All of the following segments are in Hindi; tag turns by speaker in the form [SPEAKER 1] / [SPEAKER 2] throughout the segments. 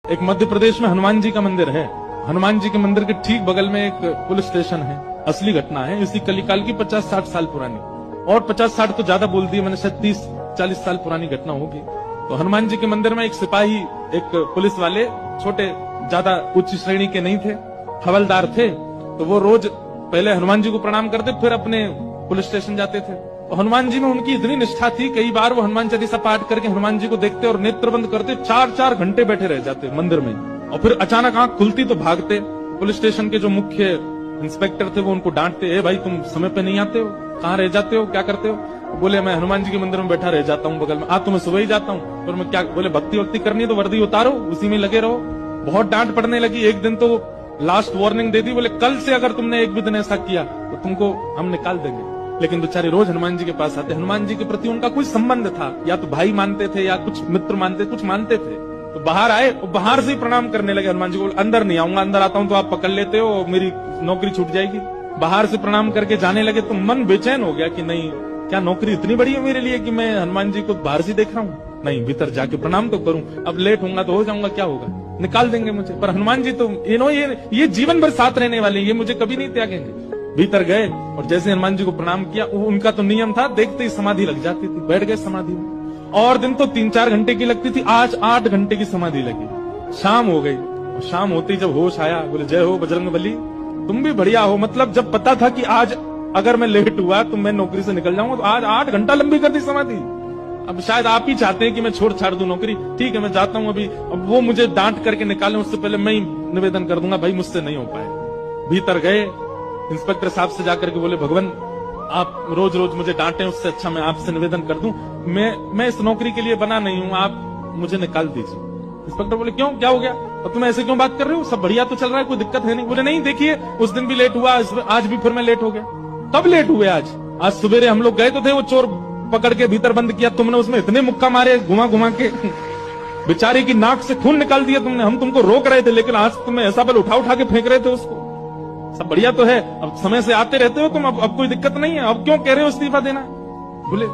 [SPEAKER 1] एक मध्य प्रदेश में हनुमान जी का मंदिर है। हनुमान जी के मंदिर के ठीक बगल में एक पुलिस स्टेशन है। असली घटना है, इसी कलिकाल की 50-60 साल पुरानी, और 50-60 तो ज्यादा बोल दी मैंने, शायद 30-40 साल पुरानी घटना होगी। तो हनुमान जी के मंदिर में एक सिपाही, एक पुलिस वाले, छोटे, ज्यादा उच्च श्रेणी के नहीं थे, हवलदार थे। तो वो रोज पहले हनुमान जी को प्रणाम करते, फिर अपने पुलिस स्टेशन जाते थे। तो हनुमान जी में उनकी इतनी निष्ठा थी, कई बार वो हनुमान चालीसा पाठ करके हनुमान जी को देखते और नेत्र बंद करते, 4-4 घंटे बैठे रह जाते मंदिर में। और फिर अचानक आंख खुलती तो भागते। पुलिस स्टेशन के जो मुख्य इंस्पेक्टर थे वो उनको डांटते, ए भाई तुम समय पे नहीं आते हो, कहाँ रह जाते हो, क्या करते हो? बोले मैं हनुमान जी के मंदिर में बैठा रह जाता हूँ बगल में। तो मैं सुबह ही जाता हूँ। फिर मैं क्या, बोले भक्ति वक्ति करनी है तो वर्दी उतारो, उसी में लगे रहो। बहुत डांट पड़ने लगी। एक दिन तो लास्ट वार्निंग दे दी, बोले कल से अगर तुमने एक भी दिन ऐसा किया तो तुमको हम निकाल देंगे। लेकिन बेचारे रोज हनुमान जी के पास आते। हनुमान जी के प्रति उनका कोई संबंध था, या तो भाई मानते थे या कुछ मित्र मानते, कुछ मानते थे। तो बाहर आए और बाहर से ही प्रणाम करने लगे हनुमान जी को। अंदर नहीं आऊंगा, अंदर आता हूं तो आप पकड़ लेते हो, मेरी नौकरी छूट जाएगी। बाहर से प्रणाम करके जाने लगे तो मन बेचैन हो गया कि नहीं, क्या नौकरी इतनी बड़ी है मेरे लिए कि मैं हनुमान जी को बाहर से देख रहा हूँ? नहीं, भीतर जाके प्रणाम तो करूं। अब लेट होऊंगा तो हो जाऊंगा, क्या होगा, निकाल देंगे मुझे। पर हनुमान जी तो ये जीवन भर साथ रहने वाले, ये मुझे कभी नहीं त्यागेंगे। भीतर गए और जैसे हनुमान जी को प्रणाम किया, उनका तो नियम था, देखते ही समाधि लग जाती थी। बैठ गए समाधि में। और दिन तो 3-4 घंटे की लगती थी, आज 8 घंटे की समाधि लगी। शाम हो गई और शाम होती जब होश आया, बोले जय हो बजरंगबली, तुम भी बढ़िया हो। मतलब जब पता था कि आज अगर मैं लेट हुआ तो मैं नौकरी से निकल जाऊंगा, तो आज 8 घंटा लंबी कर दी समाधि। अब शायद आप ही चाहते हैं कि मैं छोड़ छाड़ दूं नौकरी। ठीक है, मैं जाता हूं अभी। अब वो मुझे डांट करके निकालें उससे पहले मैं ही निवेदन कर दूंगा, भाई मुझसे नहीं हो पाए। भीतर गए, इंस्पेक्टर साहब से जाकर के बोले, भगवान आप रोज रोज मुझे डांटें, उससे अच्छा मैं आपसे निवेदन कर दूं, मैं इस नौकरी के लिए बना नहीं हूं, आप मुझे निकाल दीजिए। इंस्पेक्टर बोले क्यों, क्या हो गया, और तुम ऐसे क्यों बात कर रहे हो, सब बढ़िया तो चल रहा है, कोई दिक्कत है नहीं। बोले नहीं, देखिए उस दिन भी लेट हुआ, आज भी फिर मैं लेट हो गया। कब लेट हुए? आज सवेरे हम लोग गए तो थे, वो चोर पकड़ के भीतर बंद किया तुमने, उसमें इतने मुक्का मारे घुमा घुमा के, बेचारे की नाक से खून निकाल दिया तुमने। हम तुमको रोक रहे थे, लेकिन आज तुम्हें ऐसा बल उठा उठा के फेंक रहे थे उसको। सब बढ़िया तो है, अब समय से आते रहते हो तुम, अब कोई दिक्कत नहीं है, अब क्यों कह रहे हो इस्तीफा देना? बोले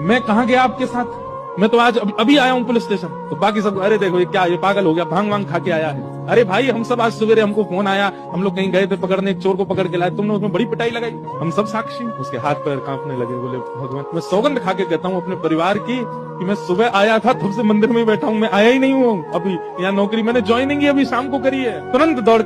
[SPEAKER 1] मैं कहाँ गया आपके साथ, मैं तो आज अभी आया हूँ पुलिस स्टेशन। तो बाकी सब, अरे देखो ये क्या, ये पागल हो गया, भांग वांग खा के आया है। अरे भाई हम सब आज सवेरे, हमको फोन आया, हम लोग कहीं गए थे पकड़ने, एक चोर को पकड़ के लाए, तुमने उसमें बड़ी पिटाई लगाई, हम सब साक्षी। उसके हाथ पैर कांपने लगे। बोले भगवान, मैं सौगंध खा के कहता हूँ अपने परिवार की कि मैं सुबह आया था, तब से मंदिर में बैठा हूँ, मैं आया ही नहीं हूँ अभी। यहाँ नौकरी मैंने ज्वाइनिंग ही अभी शाम को करी है। तुरंत दौड़